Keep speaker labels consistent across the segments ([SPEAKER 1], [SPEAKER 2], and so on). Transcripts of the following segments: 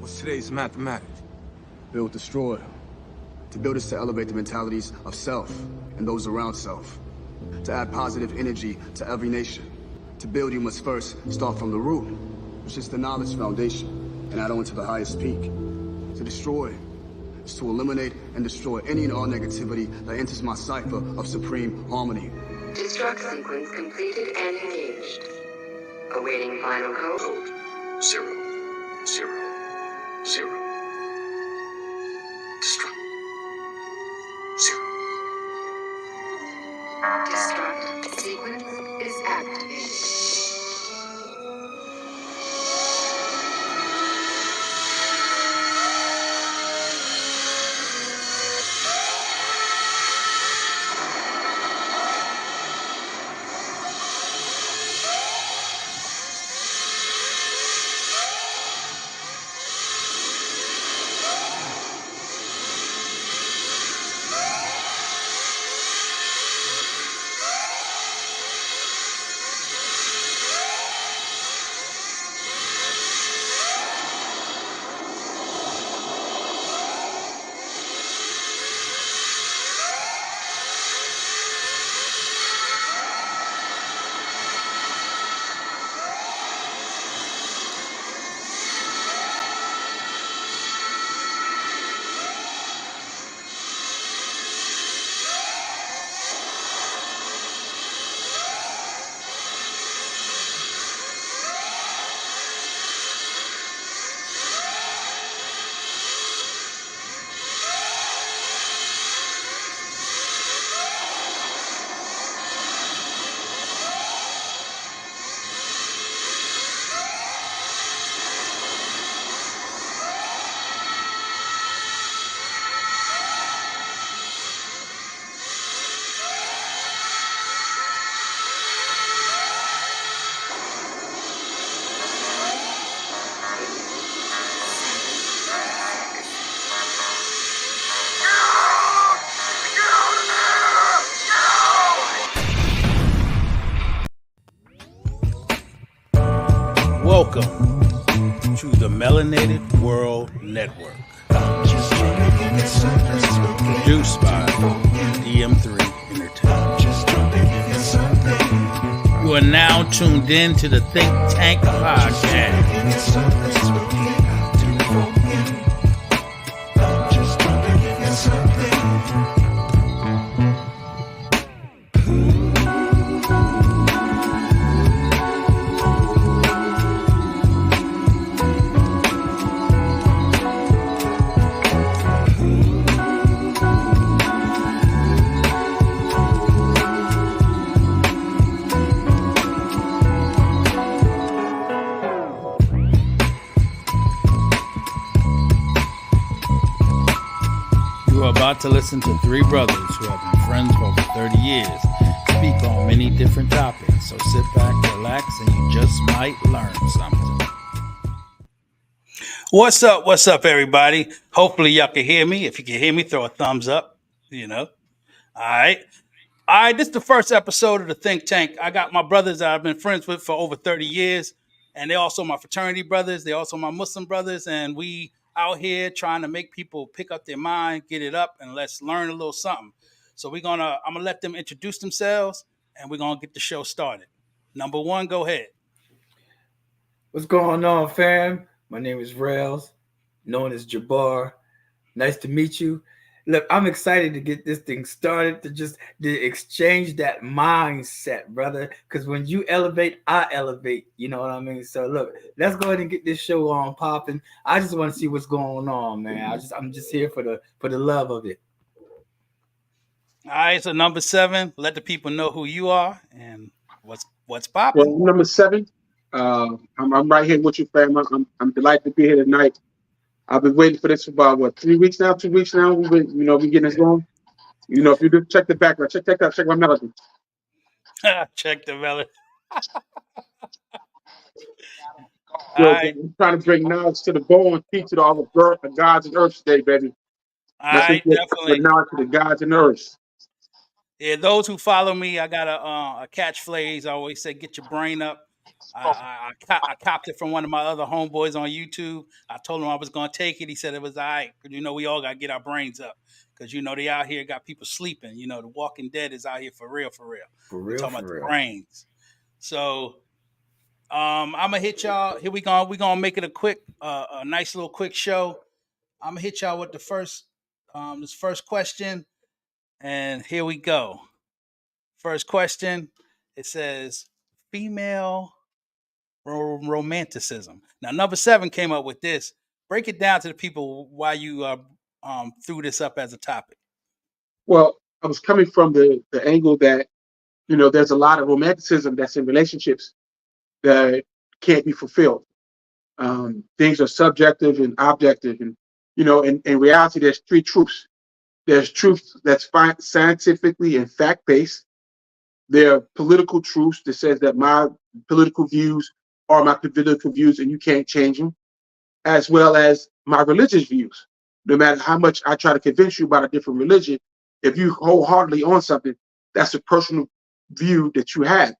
[SPEAKER 1] What's today's mathematics?
[SPEAKER 2] Build, destroy. To build is to elevate the mentalities of self and those around self. To add positive energy to every nation. To build, you must first start from the root, which is the knowledge foundation, and add on to the highest peak. To destroy is to eliminate and destroy any and all negativity that enters my cipher of supreme harmony.
[SPEAKER 3] Destruct sequence completed and engaged. Awaiting final code.
[SPEAKER 4] Code 0, 0, 0. Destruct. 0.
[SPEAKER 3] Destruct sequence is activated.
[SPEAKER 5] Welcome to the Melanated World Network, produced by DM3 Entertainment. You are now tuned in to the Think Tank Podcast. You are about to listen to three brothers who have been friends for over 30 years speak on many different topics. So sit back, relax, and you just might learn something. What's up, everybody? Hopefully y'all can hear me. If you can hear me, throw a thumbs up, All right. This is the first episode of the Think Tank. I got my brothers that I've been friends with for over 30 years, and they're also my fraternity brothers. They're also my Muslim brothers, and we out here trying to make people pick up their mind, get it up, and let's learn a little something. So I'm gonna let them introduce themselves, and we're gonna get the show started. Number one, go ahead.
[SPEAKER 6] What's going on, fam? My name is Rails, known as Jabbar. Nice to meet you. Look, I'm excited to get this thing started, to exchange that mindset, brother. Because when you elevate, I elevate. You know what I mean? So look, let's go ahead and get this show on popping. I just want to see what's going on, man. I'm just here for the love of it.
[SPEAKER 5] All right, so number 7, let the people know who you are and what's popping.
[SPEAKER 7] Well, number 7, I'm right here with you, fam. I'm delighted to be here tonight. I've been waiting for this for about 2 weeks now. We've been, we getting this going. If you do check the background, check my melody.
[SPEAKER 5] Check the melody.
[SPEAKER 7] I'm trying to bring knowledge to the bowl and teach it all the gods and earth today, baby.
[SPEAKER 5] All right, definitely.
[SPEAKER 7] Knowledge to the gods and earth.
[SPEAKER 5] Yeah, those who follow me, I got a catchphrase. I always say, "Get your brain up." I copped it from one of my other homeboys on YouTube. I told him I was gonna take it. He said it was all right. You know, we all gotta get our brains up because you know they out here got people sleeping. You know, the Walking Dead is out here for real, for real.
[SPEAKER 6] For
[SPEAKER 5] We're
[SPEAKER 6] real,
[SPEAKER 5] talking
[SPEAKER 6] for
[SPEAKER 5] about the
[SPEAKER 6] real.
[SPEAKER 5] brains. So I'm gonna hit y'all. Here we go. We're gonna make it a nice little quick show. I'm gonna hit y'all with the first this first question, and here we go. First question. It says female romanticism. Now, number 7 came up with this. Break it down to the people why you threw this up as a topic.
[SPEAKER 7] Well, I was coming from the angle that, you know, there's a lot of romanticism that's in relationships that can't be fulfilled. Things are subjective and objective. And, you know, in reality, there's 3 truths. There's truth that's scientifically and fact-based. There are political truths that says that my political views are my political views and you can't change them, as well as my religious views. No matter how much I try to convince you about a different religion, if you wholeheartedly on something, that's a personal view that you have.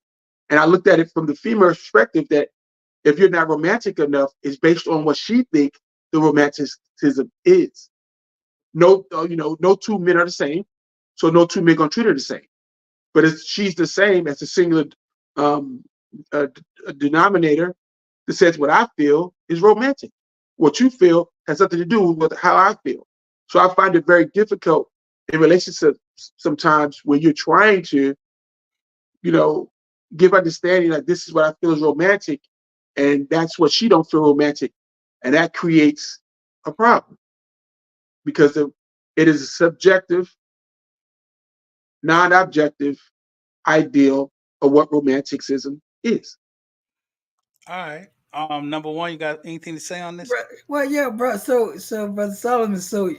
[SPEAKER 7] And I looked at it from the female perspective that if you're not romantic enough, it's based on what she think the romanticism is. No, you know, no 2 men are the same, so no 2 men gonna treat her the same. But if she's the same as a singular um, a denominator that says what I feel is romantic. What you feel has nothing to do with how I feel. So I find it very difficult in relationships sometimes when you're trying to, you know, give understanding like this is what I feel is romantic, and that's what she don't feel romantic, and that creates a problem because it is a subjective, non-objective ideal of what romanticism is.
[SPEAKER 5] All right. Number 1, you got anything to say on this?
[SPEAKER 6] Well, yeah, bro. So, Brother Solomon, so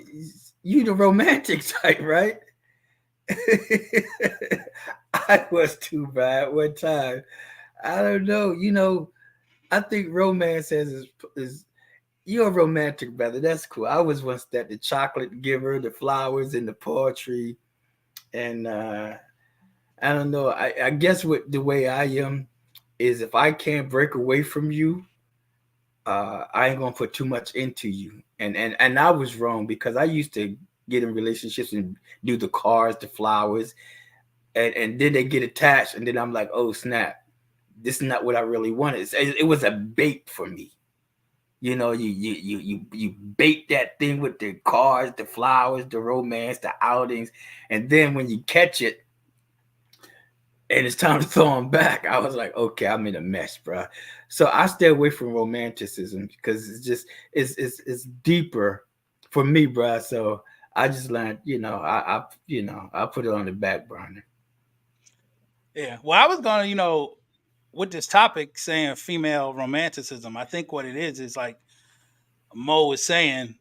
[SPEAKER 6] you the romantic type, right? I was too bad one time. I don't know. You know, I think romance is you're a romantic brother. That's cool. I was once that the chocolate giver, the flowers and the poetry, and I don't know. I guess what the way I am is if I can't break away from you, I ain't gonna put too much into you. And I was wrong because I used to get in relationships and do the cards, the flowers, and then they get attached, and then I'm like, oh snap, this is not what I really wanted. It was a bait for me. You know, you bait that thing with the cards, the flowers, the romance, the outings, and then when you catch it, and it's time to throw them back, I was like, okay, I'm in a mess, bro. So I stay away from romanticism because it's just it's deeper for me, bro. So I just learned, I put it on the back burner.
[SPEAKER 5] Yeah. Well, I was gonna, with this topic saying female romanticism, I think what it is like Mo was saying,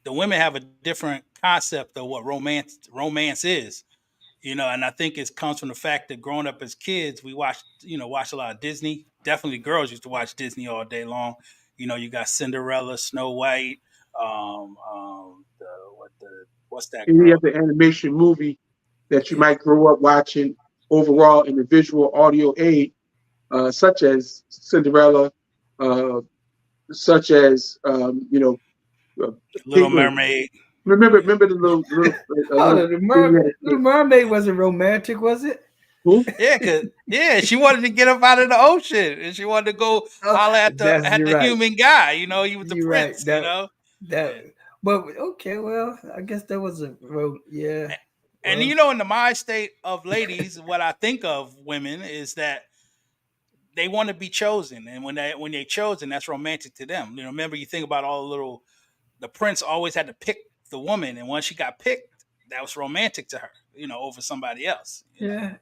[SPEAKER 5] the women have a different concept of what romance is. And I think it comes from the fact that growing up as kids, we watched a lot of Disney. Definitely girls used to watch Disney all day long. You got Cinderella, Snow White, what's that
[SPEAKER 7] Any
[SPEAKER 5] girl?
[SPEAKER 7] other animation movie that you might grow up watching overall in the visual audio aid, such as Cinderella, such as
[SPEAKER 5] Little Mermaid.
[SPEAKER 7] Remember the little
[SPEAKER 6] the mermaid wasn't romantic, was it?
[SPEAKER 7] Who?
[SPEAKER 5] Yeah, she wanted to get up out of the ocean and she wanted to go holler at the human guy. He was the prince.
[SPEAKER 6] Right. But okay, well, I guess that was a road. Yeah.
[SPEAKER 5] And in the mind state of ladies, what I think of women is that they want to be chosen, and when they're chosen, that's romantic to them. Remember, you think about the prince always had to pick the woman, and once she got picked, that was romantic to her, over somebody else.
[SPEAKER 6] Yeah.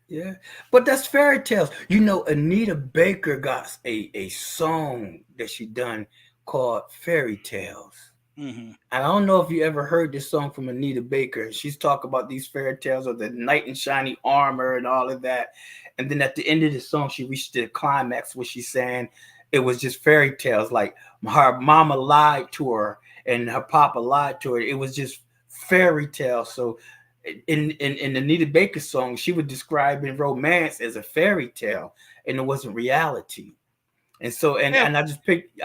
[SPEAKER 6] But that's fairy tales. Anita Baker got a song that she done called Fairy Tales.
[SPEAKER 5] Mm-hmm.
[SPEAKER 6] I don't know if you ever heard this song from Anita Baker. She's talking about these fairy tales of the knight in shiny armor and all of that. And then at the end of the song, she reached the climax where she's saying it was just fairy tales. Like her mama lied to her and her papa lied to her. It was just fairy tales. So in Anita Baker's song, she was describing romance as a fairy tale, and it wasn't reality. And so,
[SPEAKER 5] Yeah,
[SPEAKER 6] and I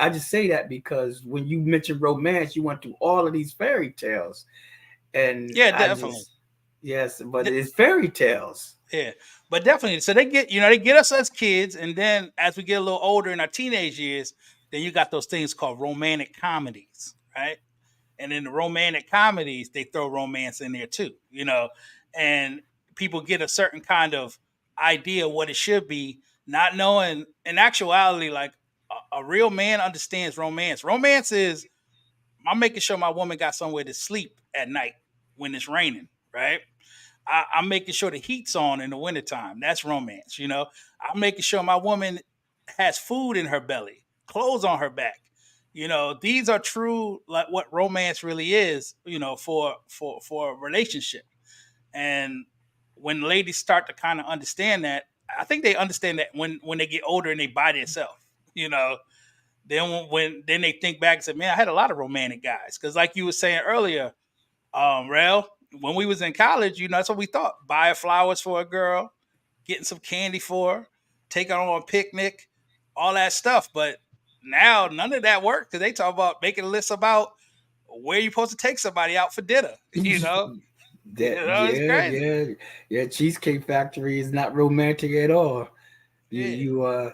[SPEAKER 6] just say that because when you mention romance, you went through all of these fairy tales, and
[SPEAKER 5] yeah,
[SPEAKER 6] I
[SPEAKER 5] definitely.
[SPEAKER 6] just yes, but it's fairy tales.
[SPEAKER 5] Yeah, but definitely. So they get, they get us as kids, and then as we get a little older in our teenage years, then you got those things called romantic comedies, right? And in the romantic comedies, they throw romance in there too, and people get a certain kind of idea what it should be, not knowing in actuality, like a real man understands romance. Romance is I'm making sure my woman got somewhere to sleep at night when it's raining, right? I'm making sure the heat's on in the wintertime. That's romance, I'm making sure my woman has food in her belly, clothes on her back. These are true, like what romance really is, for a relationship. And when ladies start to kind of understand that, I think they understand that when they get older and they buy themselves, you know, then they think back and say, man, I had a lot of romantic guys. Because like you were saying earlier, Rel, when we was in college, that's what we thought. Buy flowers for a girl, getting some candy for her, take her on a picnic, all that stuff. But now none of that works because they talk about making a list about where you're supposed to take somebody out for dinner.
[SPEAKER 6] That
[SPEAKER 5] It's crazy.
[SPEAKER 6] yeah. Cheesecake Factory is not romantic at all.
[SPEAKER 5] Yeah.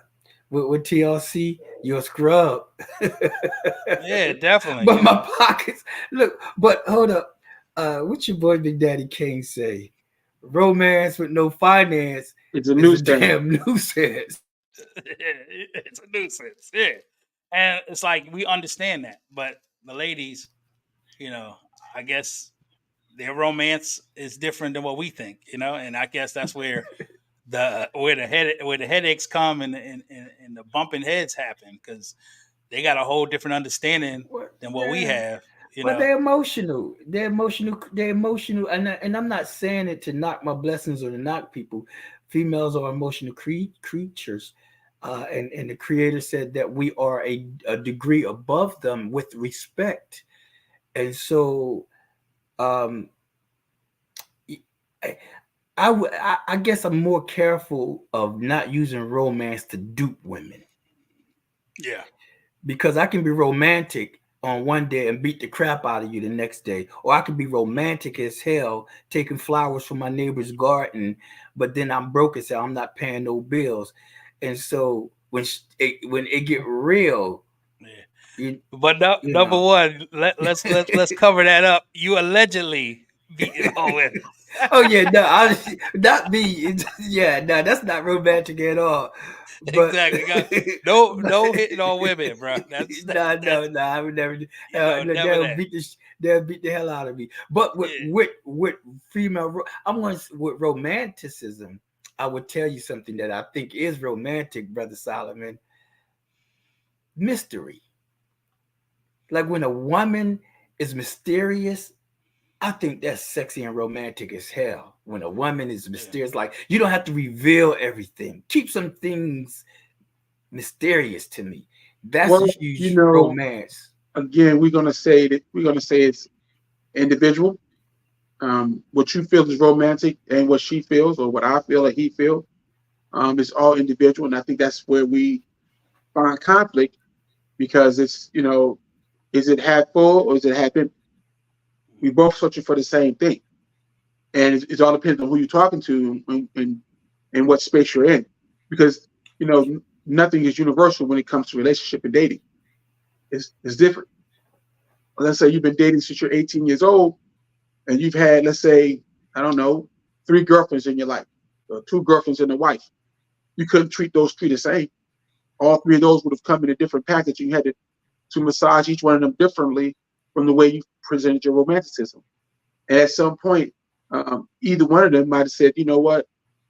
[SPEAKER 6] With TLC, you're a scrub.
[SPEAKER 5] Yeah, definitely.
[SPEAKER 6] But my pockets look. But hold up, what your boy Big Daddy Kane say? Romance with no finance
[SPEAKER 7] It's a
[SPEAKER 6] is a
[SPEAKER 7] nuisance.
[SPEAKER 6] damn nuisance.
[SPEAKER 5] It's a nuisance. Yeah. And it's like we understand that. But the ladies, I guess their romance is different than what we think, and I guess that's where the headaches come and the bumping heads happen because they got a whole different understanding than what we have.
[SPEAKER 6] But they're emotional. They're emotional. They're emotional. And I'm not saying it to knock my blessings or to knock people. Females are emotional creatures. And the creator said that we are a degree above them with respect. And so I guess I'm more careful of not using romance to dupe women.
[SPEAKER 5] Yeah.
[SPEAKER 6] Because I can be romantic on one day and beat the crap out of you the next day. Or I can be romantic as hell, taking flowers from my neighbor's garden, but then I'm broke as hell. I'm not paying no bills. And so when it get real,
[SPEAKER 5] but number one, let's cover that up. You allegedly beating all women.
[SPEAKER 6] Oh yeah, no, not me. Yeah, no, that's not romantic at all. But,
[SPEAKER 5] exactly. No hitting on women, bro.
[SPEAKER 6] No. I would never. They'll beat the hell out of me. But with female, with romanticism. I would tell you something that I think is romantic, Brother Solomon. Mystery. Like when a woman is mysterious, I think that's sexy and romantic as hell. When a woman is mysterious, like you don't have to reveal everything. Keep some things mysterious to me. That's a huge romance.
[SPEAKER 7] Again, we're gonna say it's individual. What you feel is romantic and what she feels or what I feel or he feels is all individual. And I think that's where we find conflict because it's, is it half full or is it half empty? We both searching for the same thing. And it all depends on who you're talking to and what space you're in. Because, nothing is universal when it comes to relationship and dating. It's different. Let's say you've been dating since you're 18 years old and you've had, let's say, I don't know, 3 girlfriends in your life, or 2 girlfriends and a wife. You couldn't treat those 3 the same. All 3 of those would have come in a different package. You had to massage each one of them differently from the way you presented your romanticism. And at some point, either one of them might have said, you know what,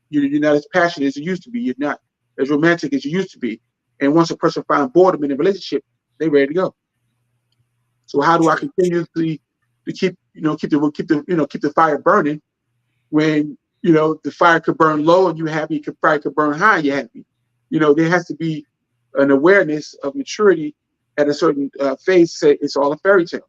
[SPEAKER 7] you're not as passionate as you used to be. You're not as romantic as you used to be. And once a person finds boredom in a relationship, they're ready to go. So how do I continuously to keep the fire burning when the fire could burn low and you're happy, fire could burn high and you're happy. There has to be an awareness of maturity at a certain phase. Say it's all a fairy tale.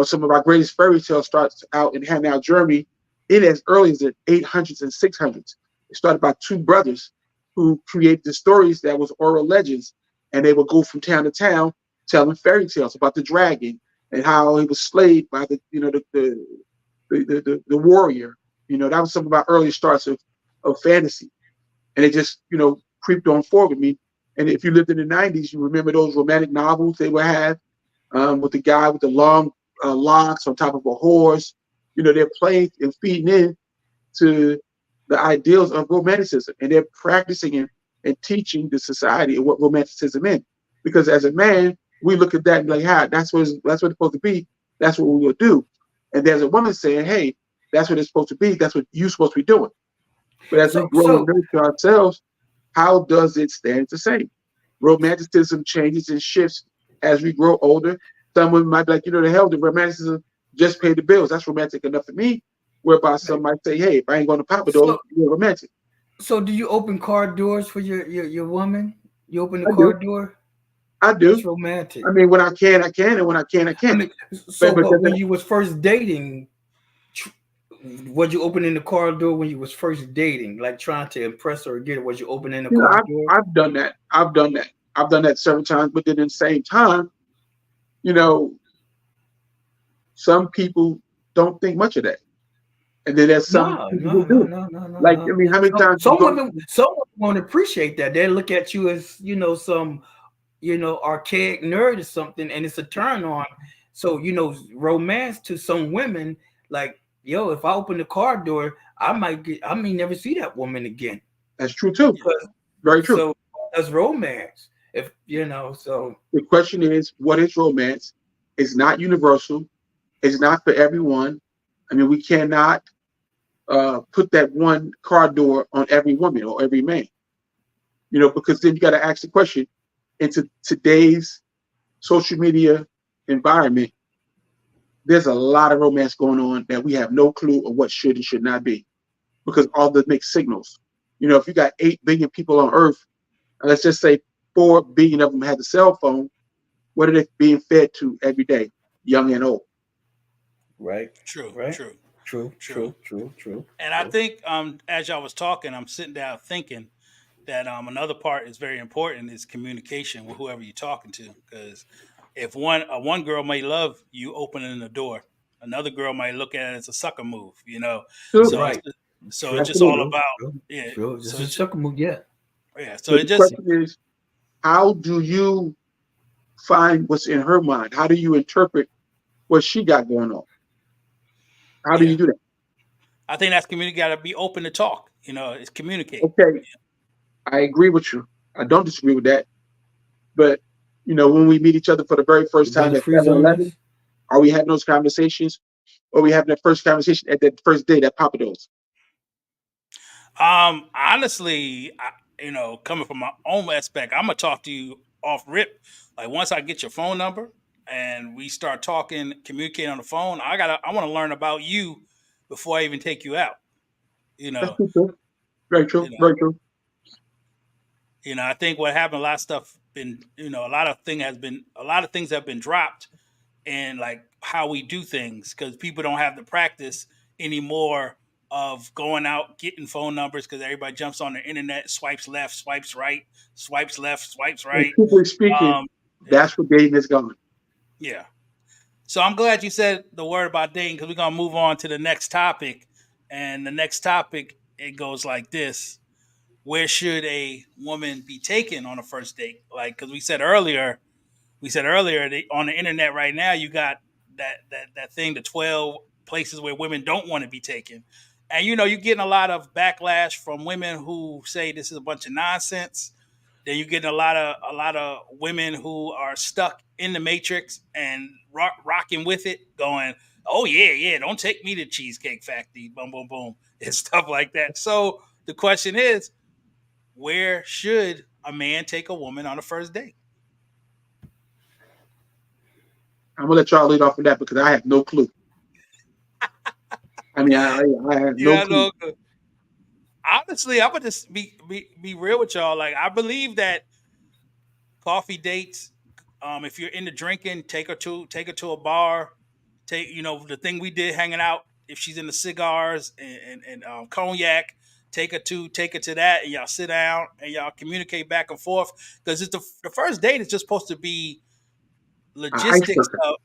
[SPEAKER 7] Some of our greatest fairy tales starts out in Hanau, Germany, in as early as the 800s and 600s. It started by 2 brothers who created the stories that was oral legends, and they would go from town to town telling fairy tales about the dragon and how he was slayed by the warrior. That was some of my early starts of fantasy, and it just creeped on forward with me. And if you lived in the '90s, you remember those romantic novels they would have with the guy with the long locks on top of a horse. They're playing and feeding in to the ideals of romanticism, and they're practicing and teaching the society what romanticism is. Because as a man, we look at that and be like, "Hi, that's what it's supposed to be. That's what we will do." And there's a woman saying, "Hey, that's what it's supposed to be. That's what you're supposed to be doing." But as we grow and nurture ourselves, how does it stand the same? Romanticism changes and shifts as we grow older. Some women might be like, the hell, the romanticism just paid the bills. That's romantic enough for me. Whereby some might say, "Hey, if I ain't going to Papa Dough, you're romantic."
[SPEAKER 6] So do you open car doors for your woman? You open the car door?
[SPEAKER 7] I do.
[SPEAKER 6] That's romantic.
[SPEAKER 7] I mean, when I can, I can, and when I can't, I can't.
[SPEAKER 6] But when you was first dating, was you opening the car door when you was first dating, like trying to impress her or get her? Was you opening the car door?
[SPEAKER 7] I've done that. I've done that several times, but then at the same time, some people don't think much of that. And then there's some people who do.
[SPEAKER 6] No.
[SPEAKER 7] Like, I mean, how many times?
[SPEAKER 6] Some women won't appreciate that. They look at you as, some, archaic nerd or something, and it's a turn on. So, romance to some women, like, yo, if I open the car door, I may never see that woman again.
[SPEAKER 7] That's true too. Very true.
[SPEAKER 6] So that's romance. If so
[SPEAKER 7] the question is, what is romance? It's not universal. It's not for everyone. I mean, we cannot put that one car door on every woman or every man, because then you got to ask the question, into today's social media environment, there's a lot of romance going on that we have no clue of what should and should not be, because all the mixed signals. If you got 8 billion people on Earth, and let's just say 4 billion of them have a cell phone, what are they being fed to every day, young and old?
[SPEAKER 6] Right.
[SPEAKER 5] True.
[SPEAKER 6] Right.
[SPEAKER 5] True.
[SPEAKER 6] True.
[SPEAKER 5] And I think as y'all was talking, I'm sitting down thinking that another part is very important is communication with whoever you're talking to. Because if one girl may love you opening the door, another girl might look at it as a sucker move,
[SPEAKER 7] Sure.
[SPEAKER 5] So,
[SPEAKER 6] Right.
[SPEAKER 5] so it's just all about
[SPEAKER 6] True. Just a sucker move, yeah.
[SPEAKER 5] Yeah. So
[SPEAKER 7] But
[SPEAKER 5] it
[SPEAKER 7] the
[SPEAKER 5] just
[SPEAKER 7] question is, how do you find what's in her mind? How do you interpret what she got going on? How do you do that?
[SPEAKER 5] I think that's community got to be open to talk. It's communicate.
[SPEAKER 7] Okay, I agree with you. I don't disagree with that. But when we meet each other for the very first time at 7-Eleven, are we having those conversations, or are we having that first conversation at that first date at Papa Do's?
[SPEAKER 5] Honestly, coming from my own aspect, I'm gonna talk to you off rip. Like once I get your phone number and we start talking, communicating on the phone, I want to learn about you before I even take you out.
[SPEAKER 7] That's true. Very true. Very true.
[SPEAKER 5] I think what happened, a lot of stuff been, a lot of things have been dropped in like how we do things, because people don't have the practice anymore of going out, getting phone numbers, because everybody jumps on the internet, swipes left, swipes right, swipes left, swipes right.
[SPEAKER 7] People speaking, that's what dating is going.
[SPEAKER 5] Yeah. So I'm glad you said the word about dating, because we're going to move on to the next topic. And the next topic, it goes like this. Where should a woman be taken on a first date? Like, because we said earlier on the internet right now, you got that thing, the 12 places where women don't want to be taken. And, you're getting a lot of backlash from women who say this is a bunch of nonsense. Then you're getting a lot of women who are stuck in the matrix and rocking with it, going, "Oh yeah, don't take me to Cheesecake Factory, boom, boom, boom," and stuff like that. So the question is, where should a man take a woman on a first date?
[SPEAKER 7] I'm gonna let y'all lead off with that because I have no clue. I mean, I have no clue.
[SPEAKER 5] No. Honestly, I'm gonna just be real with y'all. Like, I believe that coffee dates, if you're into drinking, take her to a bar. Take the thing we did, hanging out. If she's into cigars and cognac, take her to that, and y'all sit down and y'all communicate back and forth, because it's the first date is just supposed to be logistics
[SPEAKER 7] icebreaker.
[SPEAKER 5] of,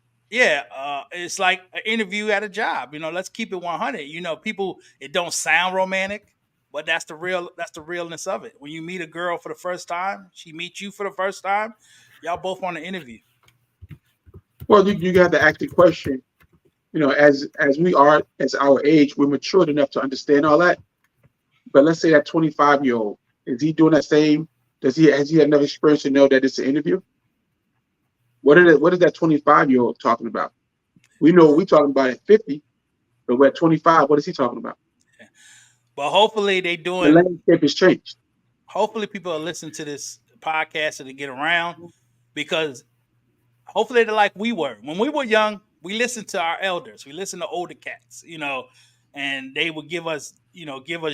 [SPEAKER 5] it's like an interview at a job. Let's keep it 100. People, it don't sound romantic, but that's the realness of it. When you meet a girl for the first time, she meets you for the first time, y'all both want to interview.
[SPEAKER 7] Well, you got to ask the question. As we are, as our age, we're matured enough to understand all that. But let's say that 25-year-old, is he doing that same? Has he had enough experience to know that it's an interview? What is that 25-year-old talking about? We know what we're talking about at 50, but we're at 25. What is he talking about?
[SPEAKER 5] But hopefully
[SPEAKER 7] The landscape has changed.
[SPEAKER 5] Hopefully people are listening to this podcast and to get around, because hopefully they're like we were. When we were young, we listened to our elders. We listened to older cats, and they would give us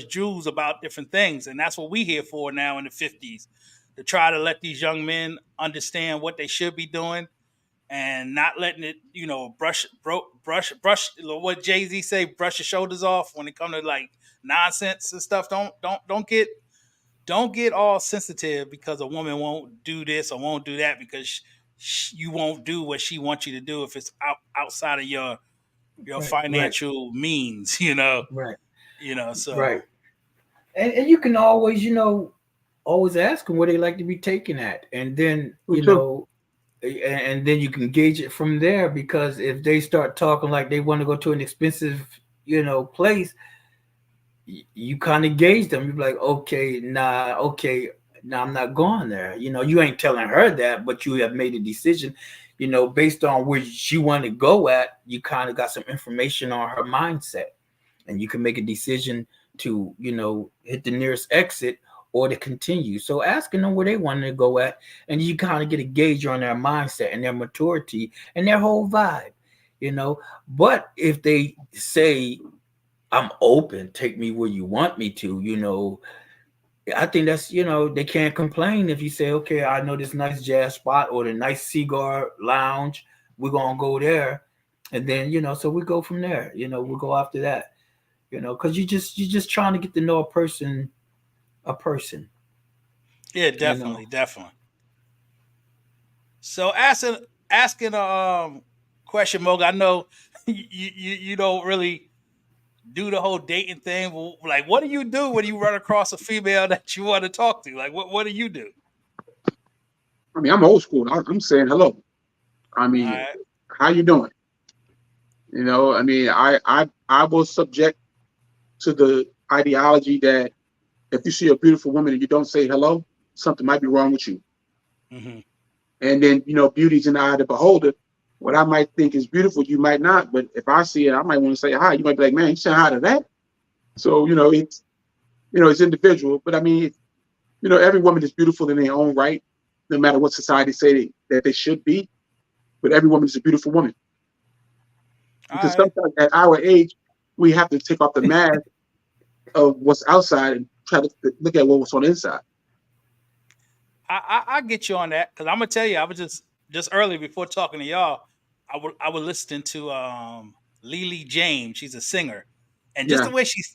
[SPEAKER 5] jewels about different things. And that's what we here for now in the 50s, to try to let these young men understand what they should be doing, and not letting it, brush what Jay-Z say, brush your shoulders off when it comes to like nonsense and stuff. Don't get all sensitive because a woman won't do this or won't do that, because you won't do what she wants you to do if it's outside of your financial means,
[SPEAKER 6] Right.
[SPEAKER 5] So
[SPEAKER 6] Right. And you can always, always ask them where they like to be taken at. And then, and then you can gauge it from there, because if they start talking like they want to go to an expensive, place, you kind of gauge them. You're like, okay, I'm not going there. You ain't telling her that, but you have made a decision, based on where she want to go at. You kind of got some information on her mindset, and you can make a decision to, hit the nearest exit or to continue. So asking them where they want to go at, and you kind of get a gauge on their mindset and their maturity and their whole vibe, But if they say, I'm open, take me where you want me to, I think that's, they can't complain if you say, okay, I know this nice jazz spot or the nice cigar lounge, we're going to go there. And then, so we go from there, we'll go after that, because you're just trying to get to know a person.
[SPEAKER 5] Yeah, definitely. So asking a question, Moga, I know you don't really do the whole dating thing. Like, what do you do when you run across a female that you want to talk to? Like, what do you do?
[SPEAKER 7] I mean, I'm old school. I'm saying hello. I mean, how you doing? I mean, I will subject to the ideology that if you see a beautiful woman and you don't say hello, something might be wrong with you.
[SPEAKER 5] Mm-hmm. And
[SPEAKER 7] then, beauty's in the eye of the beholder. What I might think is beautiful, you might not. But if I see it, I might want to say hi. You might be like, man, you say hi to that? So, it's individual. But I mean, every woman is beautiful in their own right, no matter what society say that they should be. But every woman is a beautiful woman. Because sometimes at our age, we have to take off the mask of what's outside and try to look at what's on the inside.
[SPEAKER 5] I get you on that, because I'm gonna tell you, I was just early before talking to y'all, I was listening to Lily James. She's a singer, and just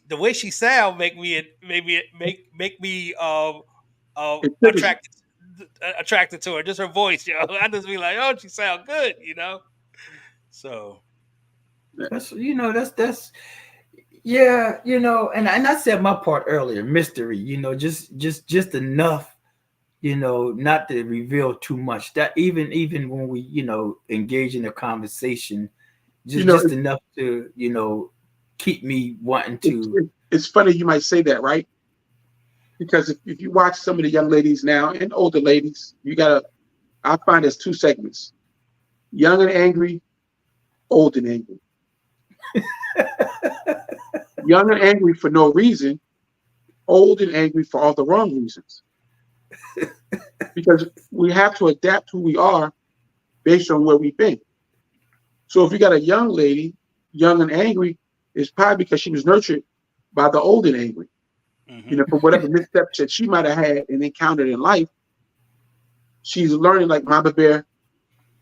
[SPEAKER 5] the way she sound make me attracted to her. Just her voice, I just be like, oh, she sound good, So
[SPEAKER 6] that's yeah, and I said my part earlier, mystery, just enough. Not to reveal too much. That even when we, engage in a conversation, just enough to, keep me wanting to.
[SPEAKER 7] It's funny you might say that, right? Because if you watch some of the young ladies now and older ladies, I find there's two segments: young and angry, old and angry. Young and angry for no reason, old and angry for all the wrong reasons. Because we have to adapt who we are based on where we've been. So if you got a young lady, young and angry, it's probably because she was nurtured by the old and angry.
[SPEAKER 5] Mm-hmm.
[SPEAKER 7] From whatever missteps that she might have had and encountered in life, she's learning like Mama Bear,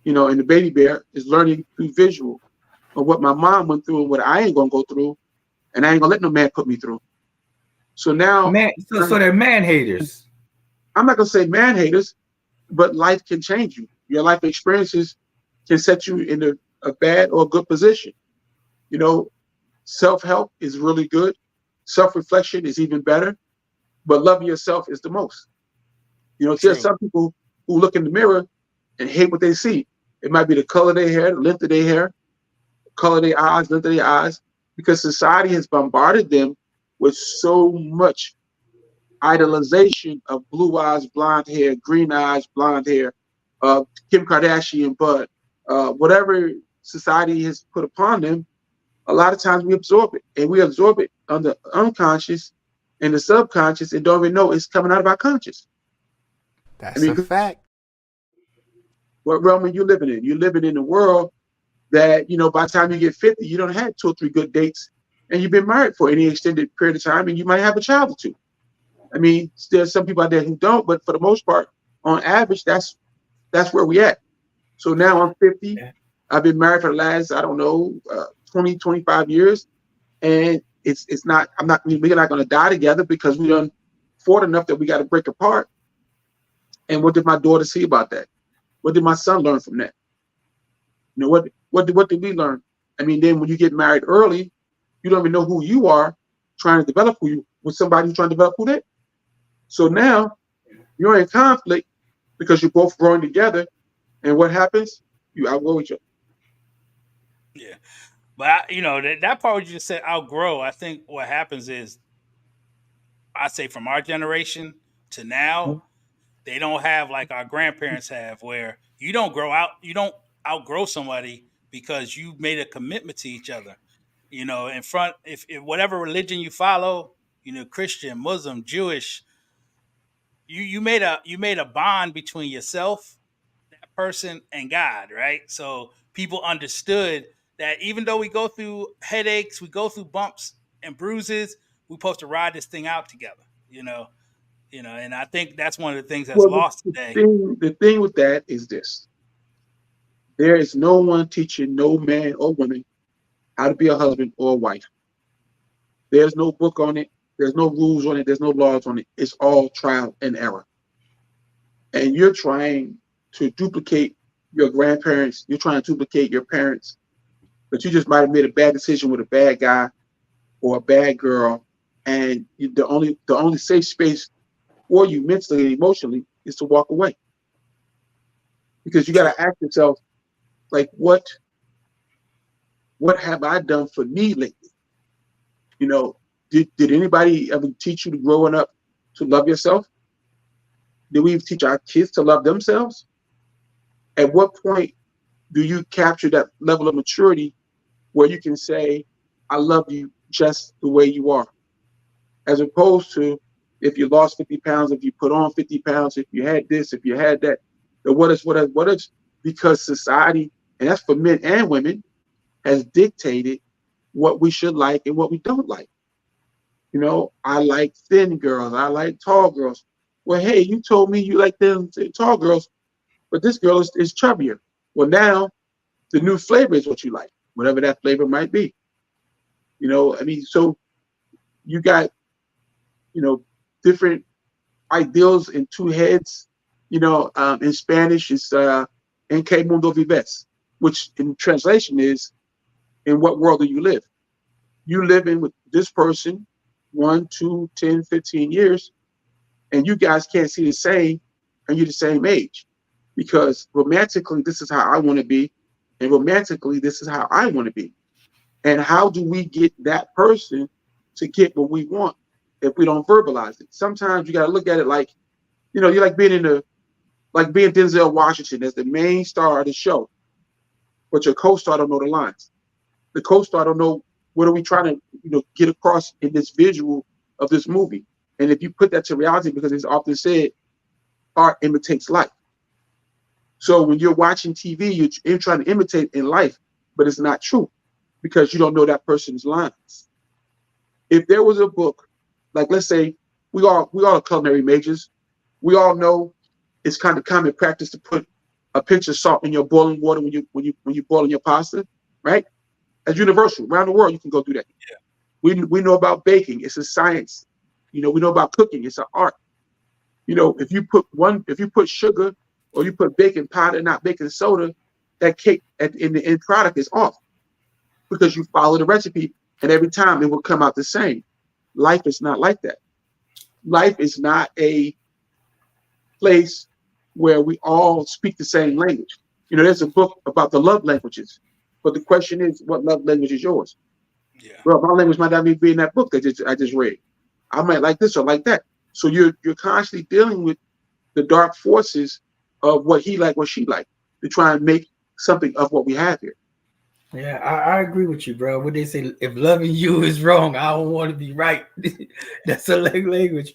[SPEAKER 7] and the baby bear is learning through visual of what my mom went through and what I ain't gonna go through, and I ain't gonna let no man put me through. So now,
[SPEAKER 6] Man, so they're man haters.
[SPEAKER 7] I'm not gonna say man haters, but life can change you. Your life experiences can set you in a bad or a good position. You know, self-help is really good. Self-reflection is even better, but loving yourself is the most. You know, there's
[SPEAKER 5] True.
[SPEAKER 7] some people who look in the mirror and hate what they see. It might be the color of their hair, the length of their hair, color of their eyes, length of their eyes, because society has bombarded them with so much idolization of blue eyes, blonde hair, green eyes, blonde hair, Kim Kardashian, but whatever society has put upon them, a lot of times we absorb it, and we absorb it on the unconscious and the subconscious and don't even know it's coming out of our conscious.
[SPEAKER 1] That's a fact.
[SPEAKER 7] What realm are you living in? You're living in a world that, you know, by the time you get 50, you don't have 2 or 3 good dates, and you've been married for any extended period of time, and you might have a child or 2. I mean, there's some people out there who don't, but for the most part, on average, that's where we at. So now I'm 50. I've been married for the last, I don't know, 20, 25 years, and it's not. We're not going to die together because we done fought enough that we got to break apart. And what did my daughter see about that? What did my son learn from that? You know, what did we learn? I mean, then when you get married early, you don't even know who you are, trying to develop who you with somebody who's trying to develop who they. So now you're in conflict because you're both growing together, and what happens? You outgrow each other.
[SPEAKER 5] Yeah. But you know, that part where you just said outgrow, I think what happens is, I say from our generation to now, they don't have like our grandparents have, where you don't outgrow somebody because you made a commitment to each other. You know, if whatever religion you follow, you know, Christian, Muslim, Jewish, you made a bond between yourself, that person, and God, right? So people understood that even though we go through headaches, we go through bumps and bruises, we're supposed to ride this thing out together, you know, and I think that's one of the things that's
[SPEAKER 7] Well,
[SPEAKER 5] lost today.
[SPEAKER 7] the thing with that is this: there is no one teaching no man or woman how to be a husband or a wife. There's no book on it. There's no rules on it. There's no laws on it. It's all trial and error. And you're trying to duplicate your grandparents. You're trying to duplicate your parents, but you just might have made a bad decision with a bad guy or a bad girl, and the only safe space for you mentally and emotionally is to walk away, because you got to ask yourself, like, what have I done for me lately? You know, did anybody ever teach you growing up to love yourself? Did we teach our kids to love themselves? At what point do you capture that level of maturity where you can say, I love you just the way you are? As opposed to, if you lost 50 pounds, if you put on 50 pounds, if you had this, if you had that, what is, because society, and that's for men and women, has dictated what we should like and what we don't like. You know, I like thin girls, I like tall girls. Well, hey, you told me you like thin, tall girls, but this girl is chubbier. Well, now the new flavor is what you like, whatever that flavor might be. You know, I mean, so you got, you know, different ideals in 2 heads. You know, in Spanish, it's en qué mundo vives, which in translation is, in what world do you live? You live in with this person 1, 2, 10, 15 years, and you guys can't see the same, and you're the same age. Because romantically, this is how I want to be, and romantically, this is how I want to be. And how do we get that person to get what we want if we don't verbalize it? Sometimes you got to look at it like, you know, you're like being being Denzel Washington as the main star of the show, but your co-star don't know the lines. The co-star don't know what are we trying to, you know, get across in this visual of this movie. And if you put that to reality, because it's often said, art imitates life. So when you're watching TV, you're trying to imitate in life, but it's not true because you don't know that person's lines. If there was a book, like let's say we all are culinary majors, we all know it's kind of common practice to put a pinch of salt in your boiling water when you boil your pasta, right? That's universal around the world. You can go do that.
[SPEAKER 5] Yeah.
[SPEAKER 7] We know about baking. It's a science You know, we know about cooking. It's an art. You know, if you put sugar or you put baking powder, not baking soda, that cake in the end product is off because you follow the recipe and every time it will come out the same. Life is not like that. Life is not a place where we all speak the same language. You know, there's a book about the love languages, but the question is, what love language is yours?
[SPEAKER 5] Yeah.
[SPEAKER 7] Well, my language might not be in that book that I just read. I might like this or like that. So you're constantly dealing with the dark forces of what he like, what she like, to try and make something of what we have here.
[SPEAKER 6] Yeah, I agree with you, bro. What they say, if loving you is wrong, I don't want to be right. That's a language.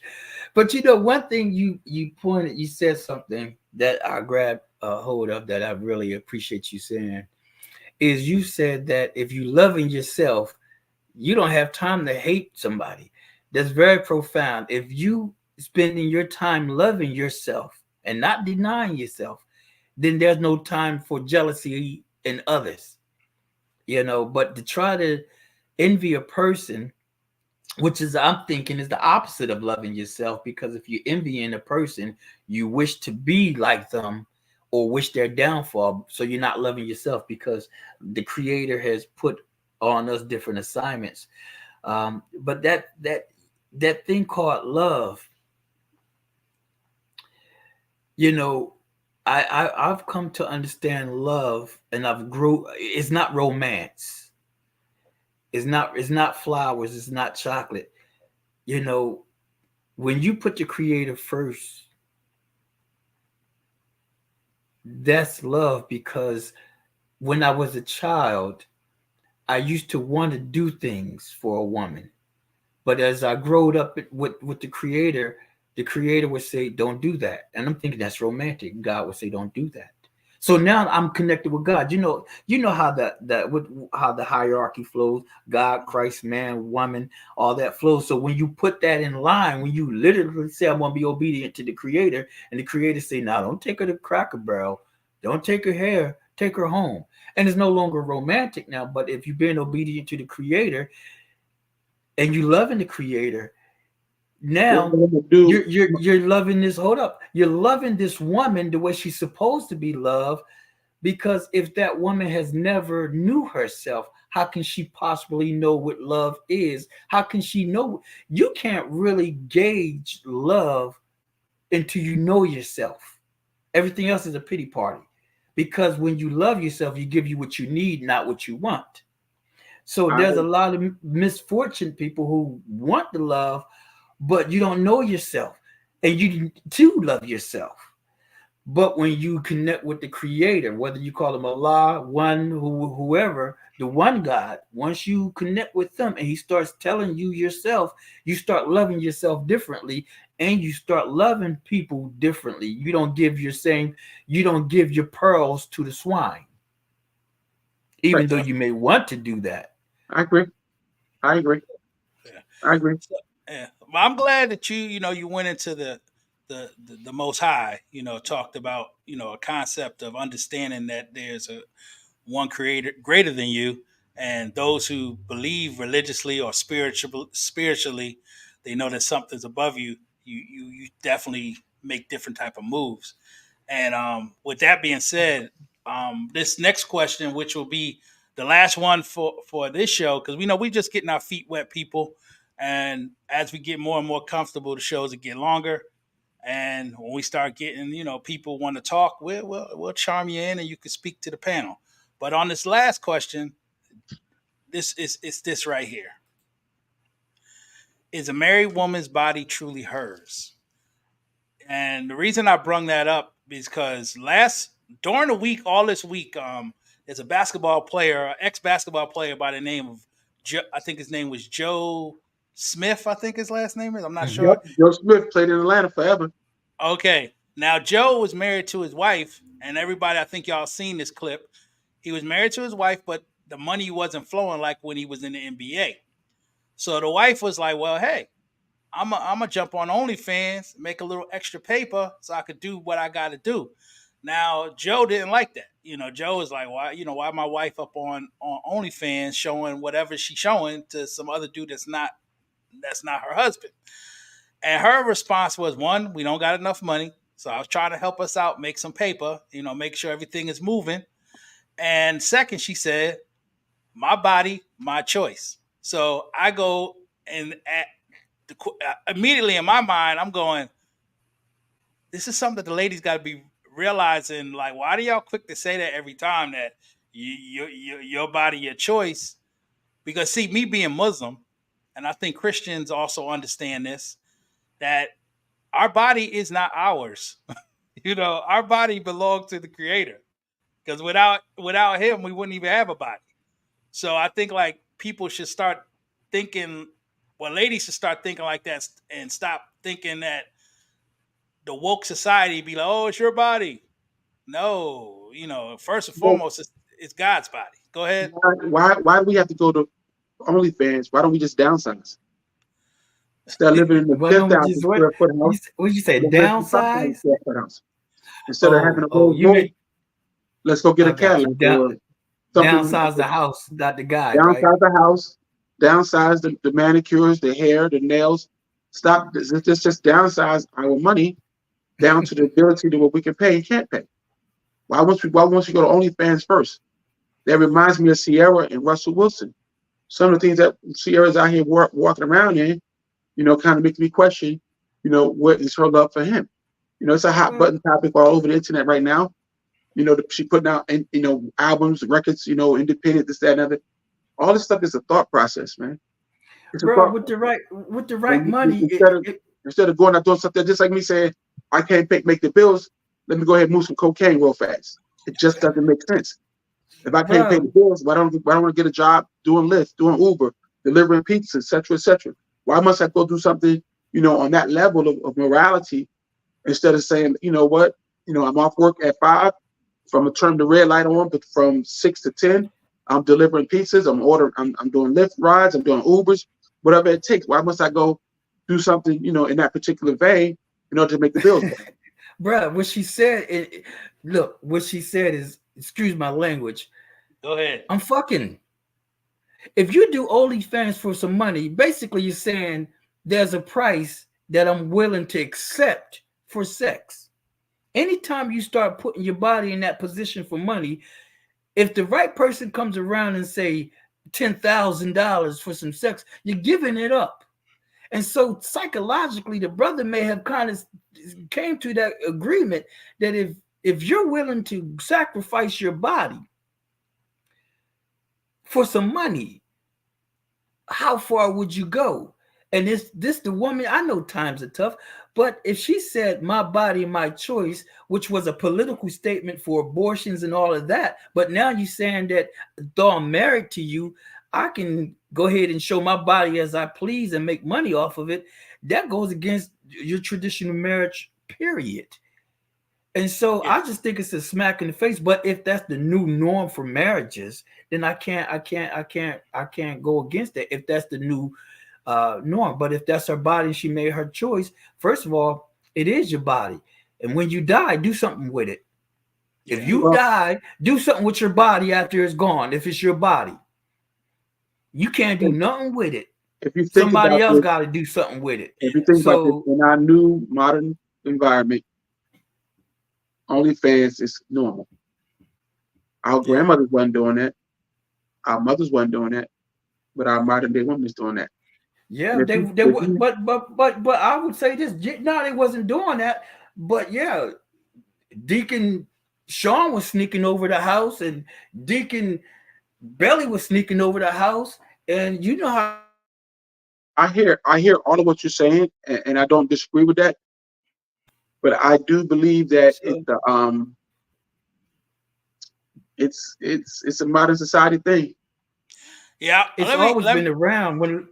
[SPEAKER 6] But you know, one thing you said something that I grabbed a hold of that I really appreciate you saying, is you said that if you loving yourself, you don't have time to hate somebody. That's very profound. If you spending your time loving yourself and not denying yourself, then there's no time for jealousy in others. You know, but to try to envy a person, which is, I'm thinking, is the opposite of loving yourself, because if you're envying a person, you wish to be like them or wish their downfall. So you're not loving yourself, because the Creator has put on us different assignments. But that thing called love, you know, I've come to understand love, and I've grew. It's not romance. It's not flowers. It's not chocolate. You know, when you put your Creator first, that's love. Because when I was a child, I used to want to do things for a woman, but as I growed up with the Creator would say, "Don't do that," and I'm thinking that's romantic. God would say, "Don't do that." So now I'm connected with God. You know how how the hierarchy flows: God, Christ, man, woman, all that flows. So when you put that in line, when you literally say, "I'm going to be obedient to the Creator," and the Creator say, "Now don't take her to Cracker Barrel, don't take her here, take her home," and it's no longer romantic now. But if you're being obedient to the Creator and you loving the Creator, now you're loving this. Hold up, you're loving this woman the way she's supposed to be loved. Because if that woman has never knew herself, how can she possibly know what love is? How can she know? You can't really gauge love until you know yourself. Everything else is a pity party. Because when you love yourself, you give you what you need, not what you want. So there's a lot of misfortune people who want the love, but you don't know yourself, and you do love yourself. But when you connect with the Creator, whether you call him Allah, whoever, the one God, once you connect with them and he starts telling you yourself, you start loving yourself differently, and you start loving people differently. You don't give your pearls to the swine, even though you may want to do that.
[SPEAKER 7] I agree.
[SPEAKER 5] Yeah.
[SPEAKER 7] I agree.
[SPEAKER 5] Yeah. Well, I'm glad that you went into the Most High, talked about, a concept of understanding that there's a one Creator greater than you, and those who believe religiously or spiritually, they know that something's above you. You definitely make different type of moves. And with that being said, this next question, which will be the last one for this show, because we just getting our feet wet, people. And as we get more and more comfortable, the shows will get longer. And when we start getting, people want to talk, we'll charm you in and you can speak to the panel. But on this last question, it's this right here. Is a married woman's body truly hers? And the reason I brung that up is because during the week, all this week, there's a basketball player, ex-basketball player by the name of I think his name was Joe Smith, I think his last name is. I'm not sure.
[SPEAKER 7] Yep. Joe Smith played in Atlanta forever.
[SPEAKER 5] Okay. Now, Joe was married to his wife, and everybody, I think y'all seen this clip. He was married to his wife, but the money wasn't flowing like when he was in the NBA. So the wife was like, well, hey, I'm going to jump on OnlyFans, make a little extra paper so I could do what I got to do. Now, Joe didn't like that. Joe was like, why my wife up on OnlyFans showing whatever she's showing to some other dude that's not her husband. And her response was, one, we don't got enough money. So I was trying to help us out, make some paper, make sure everything is moving. And second, she said, my body, my choice. So I go and immediately in my mind, I'm going, this is something that the ladies got to be realizing. Like, why do y'all quick to say that every time that your body, your choice? Because see, me being Muslim, and I think Christians also understand this, that our body is not ours. Our body belongs to the Creator. Because without Him, we wouldn't even have a body. So I think like people should start thinking, well, ladies should start thinking like that and stop thinking that the woke society be like, oh, it's your body. No, first and
[SPEAKER 7] Well,
[SPEAKER 5] foremost, it's God's body. Go ahead.
[SPEAKER 7] why do we have to go to OnlyFans? Why don't we just downsize? Instead of living in the
[SPEAKER 6] Why don't we
[SPEAKER 7] 10,000
[SPEAKER 6] just
[SPEAKER 7] square foot house,
[SPEAKER 6] What'd you say?
[SPEAKER 7] let's live in the 5,000
[SPEAKER 6] Downsize?
[SPEAKER 7] square foot house. Instead of having a whole
[SPEAKER 6] You
[SPEAKER 7] room,
[SPEAKER 6] mean
[SPEAKER 7] let's go get
[SPEAKER 6] I
[SPEAKER 7] a
[SPEAKER 6] got you.
[SPEAKER 7] Cadillac or something.
[SPEAKER 6] Downsize the house, not the guy, right?
[SPEAKER 7] Downsize the house, downsize the manicures, the hair, the nails. Stop. Just downsize our money down to the ability to what we can pay and can't pay. Why won't you go to OnlyFans first? That reminds me of Sierra and Russell Wilson. Some of the things that Sierra's out here walking around in, kind of makes me question, what is her love for him? It's a hot button topic all over the internet right now. She putting out, albums, records, independent, this, that, and other. All this stuff is a thought process, man. It's a
[SPEAKER 6] Bro,
[SPEAKER 7] thought
[SPEAKER 6] with the right money,
[SPEAKER 7] instead of going out doing something just like me saying, I can't make the bills, let me go ahead and move some cocaine real fast. It just doesn't make sense. If I can't pay the bills, why don't I get a job doing Lyft, doing Uber, delivering pizza, et cetera, et cetera? Why must I go do something, on that level of morality instead of saying, you know what, I'm off work at 5, from a turn the red light on, but from 6 to 10, I'm delivering pizzas, I'm doing Lyft rides, I'm doing Ubers, whatever it takes. Why must I go do something, in that particular vein in order to make the bills pay?
[SPEAKER 6] Bro, what she said, what she said is, excuse my language,
[SPEAKER 5] Go ahead.
[SPEAKER 6] I'm fucking. If you do OnlyFans for some money, basically you're saying there's a price that I'm willing to accept for sex. Anytime you start putting your body in that position for money, if the right person comes around and say $10,000 for some sex, you're giving it up. And so psychologically, the brother may have kind of came to that agreement that if you're willing to sacrifice your body for some money, how far would you go? And this the woman, I know times are tough, but if she said my body, my choice, which was a political statement for abortions and all of that, but now you're saying that though I'm married to you, I can go ahead and show my body as I please and make money off of it. That goes against your traditional marriage, period. And so I just think it's a smack in the face. But if that's the new norm for marriages, then I can't go against it if that's the new norm. But if that's her body and she made her choice, first of all, it is your body. And when you die, do something with it. If you die, do something with your body after it's gone. If it's your body, you can't do nothing with it.
[SPEAKER 7] If you think
[SPEAKER 6] somebody else got to do something with it.
[SPEAKER 7] If you think about it, in our new modern environment, OnlyFans is normal. Our grandmothers wasn't doing that. Our mothers wasn't doing that. But our modern day women is doing that.
[SPEAKER 6] Yeah, but I would say this. No, they wasn't doing that. But yeah, Deacon Sean was sneaking over the house, and Deacon Belly was sneaking over the house, and you know how.
[SPEAKER 7] I hear all of what you're saying, and I don't disagree with that. But I do believe that it's a modern society thing.
[SPEAKER 5] Yeah,
[SPEAKER 6] it's always been around. When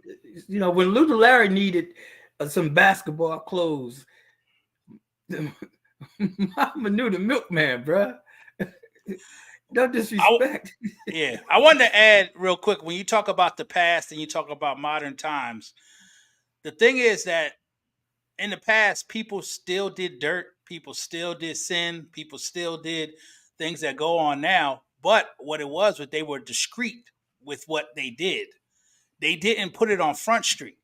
[SPEAKER 6] Luther Larry needed some basketball clothes, Mama knew the milkman, bro. No disrespect.
[SPEAKER 5] I wanted to add real quick, when you talk about the past and you talk about modern times, the thing is that in the past, people still did dirt, people still did sin, people still did things that go on now. But what it was they were discreet with what they did. They didn't put it on Front Street.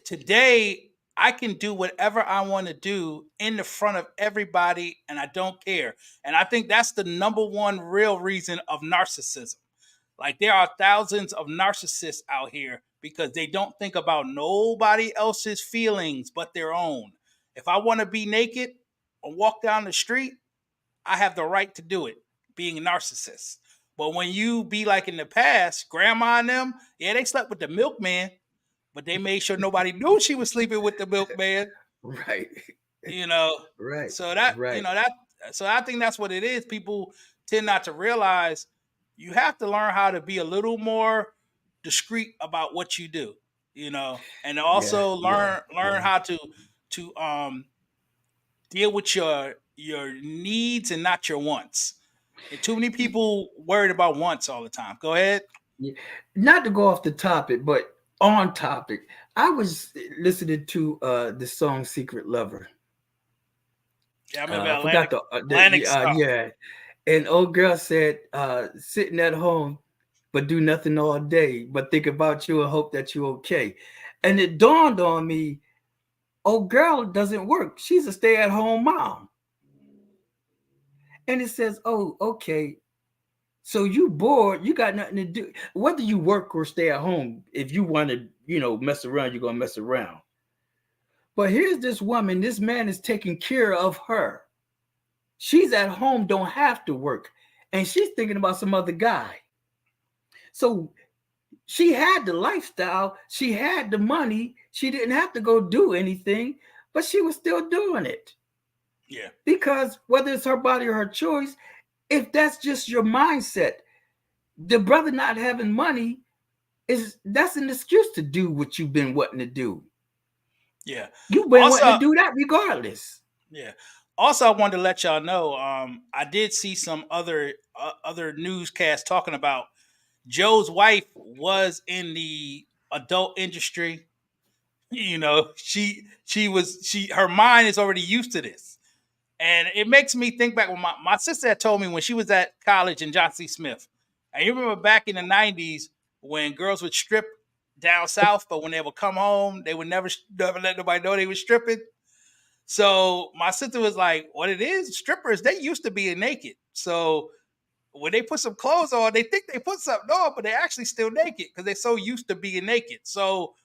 [SPEAKER 5] Today, I can do whatever I want to do in the front of everybody and I don't care. And I think that's the number one real reason of narcissism. Like there are thousands of narcissists out here because they don't think about nobody else's feelings but their own. If I want to be naked or walk down the street, I have the right to do it, being a narcissist. But when you be like in the past, grandma and them, yeah, they slept with the milkman, but they made sure nobody knew she was sleeping with the milkman.
[SPEAKER 6] Right.
[SPEAKER 5] You know,
[SPEAKER 6] Right.
[SPEAKER 5] so that
[SPEAKER 6] Right.
[SPEAKER 5] you know that so I think that's what it is. People tend not to realize you have to learn how to be a little more discreet about what you do, you know, and also learn how to deal with your needs and not your wants. And too many people worried about wants all the time. Go ahead.
[SPEAKER 6] Yeah. Not to go off the topic, but on topic. I was listening to the song "Secret Lover."
[SPEAKER 5] Yeah, I remember
[SPEAKER 6] I forgot the
[SPEAKER 5] Atlantic Star.
[SPEAKER 6] yeah. And old girl said, "Sitting at home, but do nothing all day, but think about you and hope that you're okay." And it dawned on me, old girl doesn't work. She's a stay-at-home mom. And it says, "Oh, okay. So you bored, you got nothing to do. Whether you work or stay at home, if you want to, mess around, you're gonna mess around. But here's this woman, this man is taking care of her. She's at home, don't have to work, and she's thinking about some other guy. So she had the lifestyle, she had the money, she didn't have to go do anything, but she was still doing it.
[SPEAKER 5] Yeah.
[SPEAKER 6] Because whether it's her body or her choice, if that's just your mindset, the brother not having money that's an excuse to do what you've been wanting to do.
[SPEAKER 5] Yeah.
[SPEAKER 6] You've been wanting to do that regardless.
[SPEAKER 5] Yeah. Also, I wanted to let y'all know, I did see some other newscasts talking about Joe's wife was in the adult industry. You know, her mind is already used to this. And it makes me think back when my sister had told me when she was at college in John C. Smith. And you remember back in the 90s when girls would strip down south, but when they would come home, they would never let nobody know they were stripping. So my sister was like, what it is, strippers, they used to be naked. So when they put some clothes on, they think they put something on, but they're actually still naked because they're so used to being naked. So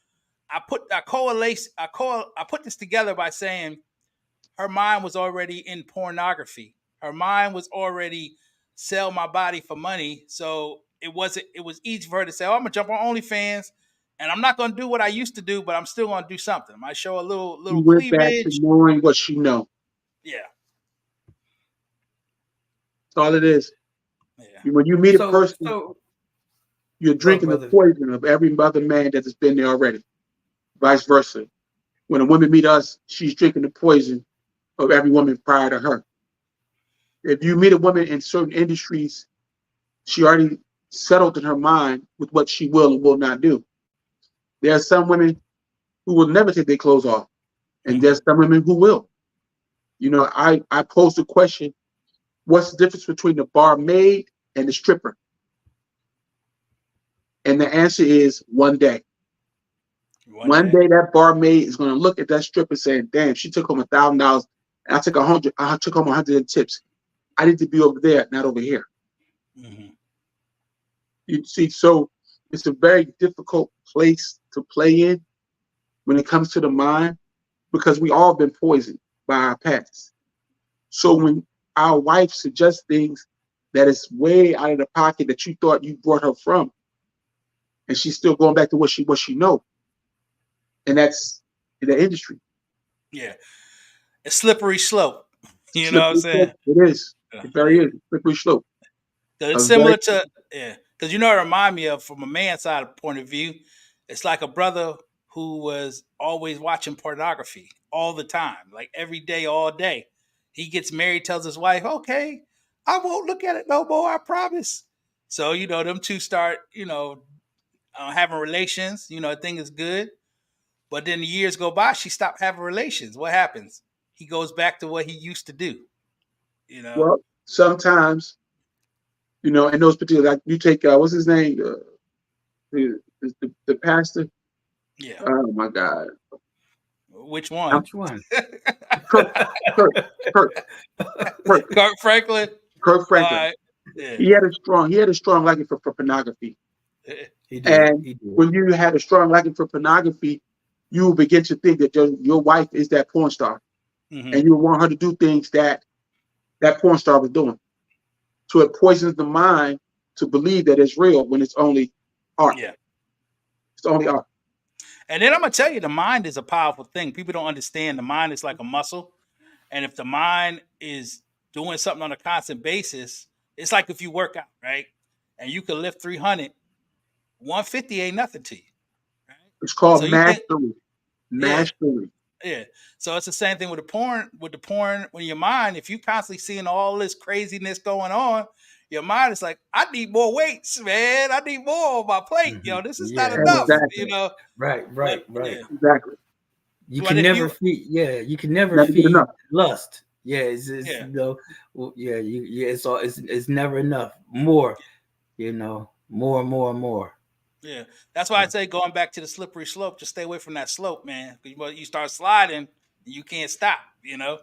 [SPEAKER 5] I put this together by saying her mind was already in pornography. Her mind was already sell my body for money. So it was easy for her to say, oh, I'm gonna jump on OnlyFans and I'm not gonna do what I used to do, but I'm still gonna do something. I might show a little
[SPEAKER 7] You went
[SPEAKER 5] cleavage.
[SPEAKER 7] back to knowing what she know.
[SPEAKER 5] Yeah.
[SPEAKER 7] That's all it is.
[SPEAKER 5] Yeah.
[SPEAKER 7] When you meet a person, you're drinking the poison of every other man that has been there already. Vice versa. When a woman meet us, she's drinking the poison of every woman prior to her. If you meet a woman in certain industries, she already settled in her mind with what she will and will not do. There are some women who will never take their clothes off, and there's some women who will. I posed the question, what's the difference between the barmaid and the stripper? And the answer is one day. One day that barmaid is going to look at that stripper saying, damn, she took home $1,000 and I took 100. I took home 100 in tips. I need to be over there, not over here.
[SPEAKER 5] Mm-hmm.
[SPEAKER 7] You see, so it's a very difficult place to play in when it comes to the mind, because we all been poisoned by our past. So when our wife suggests things that is way out of the pocket that you thought you brought her from, and she's still going back to what she know, and that's in the industry.
[SPEAKER 5] Yeah, it's slippery slope. You know what I'm saying?
[SPEAKER 7] It is. It very is slippery slope.
[SPEAKER 5] It's similar to because it remind me of, from a man's side of point of view, it's like a brother who was always watching pornography all the time, like every day, all day. He gets married, tells his wife, "Okay, I won't look at it no more. I promise." So them two start having relations. The thing is good, but then the years go by. She stopped having relations. What happens? He goes back to what he used to do.
[SPEAKER 7] Well, sometimes, in those particular, like you take what's his name, the pastor.
[SPEAKER 5] Yeah.
[SPEAKER 7] Oh my God.
[SPEAKER 5] Which one?
[SPEAKER 6] Which one?
[SPEAKER 7] Kirk, Kirk, Kirk,
[SPEAKER 5] Kurt Franklin.
[SPEAKER 7] Kirk
[SPEAKER 5] All
[SPEAKER 7] Franklin.
[SPEAKER 5] right. Yeah.
[SPEAKER 7] He had a strong liking for pornography.
[SPEAKER 6] He did.
[SPEAKER 7] And
[SPEAKER 6] He did.
[SPEAKER 7] when you had a strong liking for pornography, you will begin to think that your wife is that porn star,
[SPEAKER 5] Mhm.
[SPEAKER 7] and you want her to do things that porn star was doing. So it poisons the mind to believe that it's real when it's only art.
[SPEAKER 5] Yeah.
[SPEAKER 7] It's only art.
[SPEAKER 5] And then I'm gonna tell you, the mind is a powerful thing. People don't understand the mind is like a muscle, and if the mind is doing something on a constant basis, it's like if you work out, right? And you can lift 300, 150 ain't nothing to you, right?
[SPEAKER 7] It's called
[SPEAKER 5] So you can,
[SPEAKER 7] mastery. Mastery.
[SPEAKER 5] yeah. So it's the same thing with the porn. With the porn, when your mind, if you constantly seeing all this craziness going on, your mind is like, I need more weights, man. I need more on my plate. Yo, this is not
[SPEAKER 6] Yeah.
[SPEAKER 5] enough.
[SPEAKER 7] Exactly.
[SPEAKER 5] You know,
[SPEAKER 6] Right.
[SPEAKER 5] but,
[SPEAKER 6] Right.
[SPEAKER 5] yeah.
[SPEAKER 7] Exactly.
[SPEAKER 6] You
[SPEAKER 5] But
[SPEAKER 6] can
[SPEAKER 5] if
[SPEAKER 6] never
[SPEAKER 5] you-
[SPEAKER 6] feed. Yeah, you can never
[SPEAKER 7] Never get
[SPEAKER 6] feed
[SPEAKER 7] enough.
[SPEAKER 6] lust. Yeah, it's
[SPEAKER 5] Yeah.
[SPEAKER 6] you know, well, yeah, it's all it's never enough. More, you know, more.
[SPEAKER 5] Yeah, that's why I say going back to the slippery slope. Just stay away from that slope, man. You start sliding, you can't stop. You know,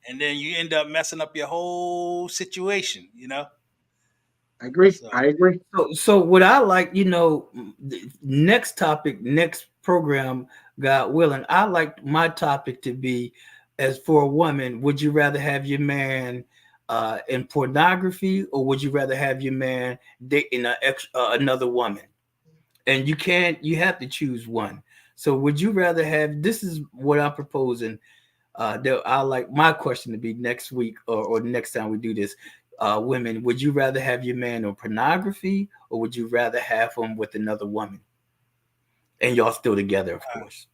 [SPEAKER 5] and then you end up messing up your whole situation. You know.
[SPEAKER 7] I agree.
[SPEAKER 5] So-
[SPEAKER 7] I agree.
[SPEAKER 6] So what I like, you know, the next topic, next program, God willing, I like my topic to be, as for a woman, would you rather have your man in pornography, or would you rather have your man dating another woman? And you have to choose one. So would you rather have, this is what I'm proposing, that I like my question to be next week or next time we do this. Women, would you rather have your man on pornography, or would you rather have him with another woman? And y'all still together, of course.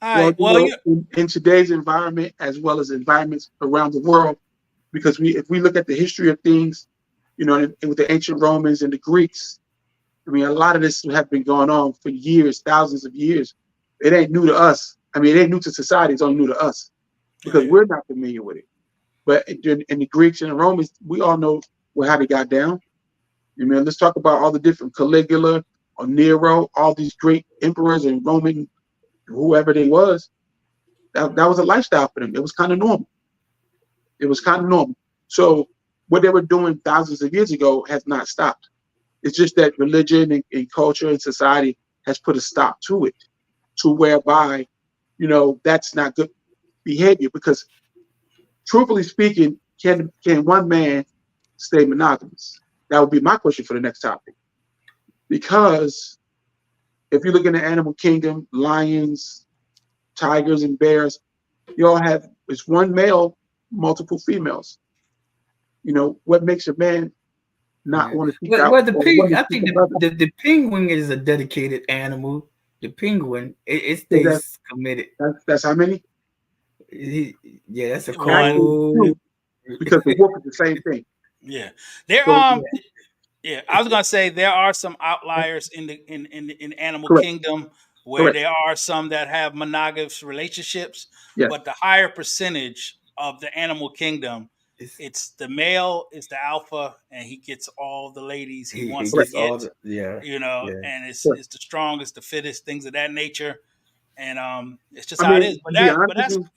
[SPEAKER 5] All right. Well,
[SPEAKER 7] you know, in today's environment, as well as environments around the world, because if we look at the history of things, you know, and with the ancient Romans and the Greeks, I mean, a lot of this have been going on for years, thousands of years. It ain't new to us. I mean, it ain't new to society. It's only new to us because we're not familiar with it. But in the Greeks and the Romans, we all know how they got down. I mean, let's talk about all the different Caligula or Nero, all these great emperors and Roman, whoever they was. That was a lifestyle for them. It was kind of normal. So what they were doing thousands of years ago has not stopped. It's just that religion and culture and society has put a stop to it, to whereby, you know, that's not good behavior. Because, truthfully speaking, can one man stay monogamous? That would be my question for the next topic. Because if you look in the animal kingdom, lions, tigers, and bears, you all have, it's one male, multiple females. You know, what makes a man not want to seek out?
[SPEAKER 6] Well, I think the penguin is a dedicated animal. The penguin, it stays committed.
[SPEAKER 7] That's how many?
[SPEAKER 6] That's a
[SPEAKER 5] One.
[SPEAKER 6] cool.
[SPEAKER 7] Because the wolf is the same thing.
[SPEAKER 5] Yeah. There yeah, I was gonna say there are some outliers in the animal
[SPEAKER 7] Correct.
[SPEAKER 5] kingdom where
[SPEAKER 7] Correct.
[SPEAKER 5] there are some that have monogamous relationships,
[SPEAKER 7] Yes.
[SPEAKER 5] but the higher percentage of the animal kingdom, it's the male is the alpha, and he gets all the ladies he wants to
[SPEAKER 6] gets
[SPEAKER 5] get.
[SPEAKER 6] all
[SPEAKER 5] You know,
[SPEAKER 6] yeah.
[SPEAKER 5] and it's
[SPEAKER 7] Correct.
[SPEAKER 5] it's the strongest, the fittest, things of that nature, and it's just
[SPEAKER 7] I
[SPEAKER 5] how
[SPEAKER 7] mean,
[SPEAKER 5] it is. But
[SPEAKER 7] to be
[SPEAKER 5] that,
[SPEAKER 7] honest
[SPEAKER 5] but that's
[SPEAKER 7] with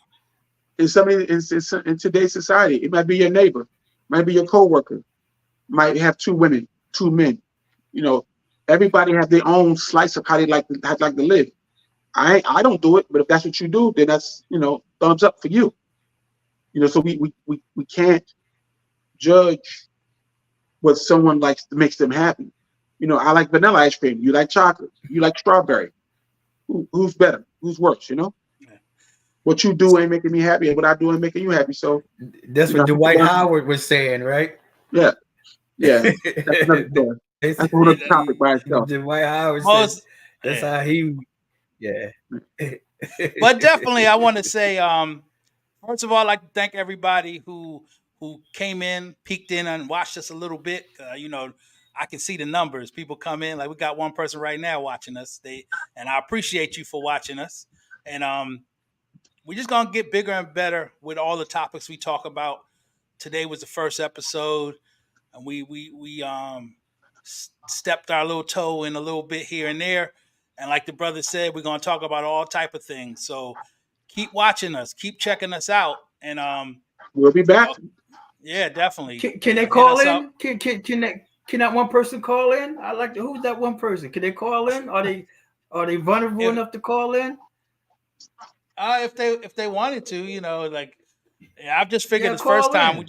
[SPEAKER 7] you, in today's society, it might be your neighbor, might be your coworker, might have two women, two men. You know, everybody have their own slice of how they like to live. I don't do it, but if that's what you do, then that's, you know, thumbs up for you. You know, so we can't judge what someone likes that makes them happy. You know, I like vanilla ice cream. You like chocolate. You like strawberry. Who's better? Who's worse? You know, what you do ain't making me happy, and what I do ain't making you happy. So
[SPEAKER 6] That's what Dwight Howard was saying, right?
[SPEAKER 7] yeah. That's another story. That's a whole other topic by itself.
[SPEAKER 6] Dwight Howard says that's how he. Yeah.
[SPEAKER 5] But definitely, I want to say, first of all, I'd like to thank everybody who came in, peeked in, and watched us a little bit. You know, I can see the numbers. People come in, like we got one person right now watching us. And I appreciate you for watching us. And we're just gonna get bigger and better with all the topics we talk about. Today was the first episode, and we stepped our little toe in a little bit here and there. And like the brother said, we're gonna talk about all type of things. So keep watching us, keep checking us out, and
[SPEAKER 7] We'll be back.
[SPEAKER 5] yeah, definitely.
[SPEAKER 6] Can they
[SPEAKER 5] Hit
[SPEAKER 6] call
[SPEAKER 5] us up.
[SPEAKER 6] in? Can that one person call in? I like to. Who's that one person? Can they call in? Are they vulnerable enough to call in?
[SPEAKER 5] If they wanted to, you know, like I've just figured
[SPEAKER 6] Yeah,
[SPEAKER 5] this first
[SPEAKER 6] call
[SPEAKER 5] time
[SPEAKER 6] in.
[SPEAKER 5] we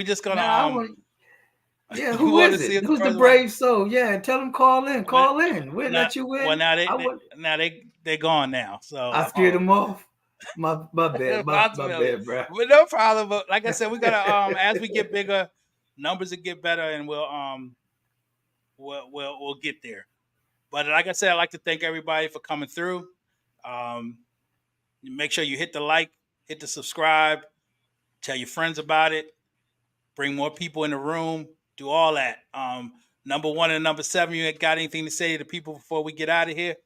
[SPEAKER 5] just gonna
[SPEAKER 6] Nah, I want- yeah,
[SPEAKER 5] we
[SPEAKER 6] who
[SPEAKER 5] wanna
[SPEAKER 6] is
[SPEAKER 5] see
[SPEAKER 6] it?
[SPEAKER 5] if the
[SPEAKER 6] Who's the
[SPEAKER 5] person
[SPEAKER 6] brave soul? Yeah, tell them call in. Call in. We'll
[SPEAKER 5] Now-
[SPEAKER 6] let you in.
[SPEAKER 5] Well, now
[SPEAKER 6] I
[SPEAKER 5] they're gone now. So
[SPEAKER 6] I scared them off. My bad. My
[SPEAKER 5] Possibility.
[SPEAKER 6] bad, bro.
[SPEAKER 5] But no problem. But like I said, we gotta as we get bigger, numbers will get better, and we'll get there. But like I said, I'd like to thank everybody for coming through. Make sure you hit the like, hit the subscribe, tell your friends about it, bring more people in the room, do all that. Number 1 and number 7, you got anything to say to the people before we get out of here?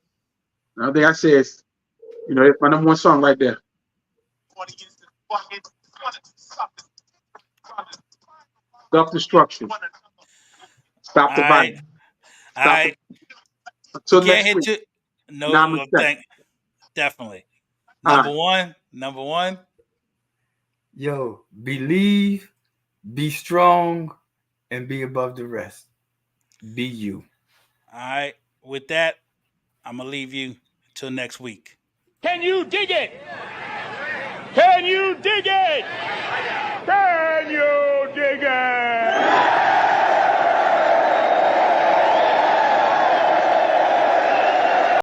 [SPEAKER 7] I think I said, it's my number 1 song right there. Self-destruction. Stop the violence.
[SPEAKER 5] All right.
[SPEAKER 7] Until
[SPEAKER 5] Can't
[SPEAKER 7] next
[SPEAKER 5] hit
[SPEAKER 7] week.
[SPEAKER 5] you. No,
[SPEAKER 7] Namaste.
[SPEAKER 5] definitely.
[SPEAKER 7] All
[SPEAKER 5] Number one.
[SPEAKER 6] Yo, believe, be strong, and be above the rest. Be you.
[SPEAKER 5] All right. With that, I'm going to leave you until next week.
[SPEAKER 8] Can you dig it? Can you dig it?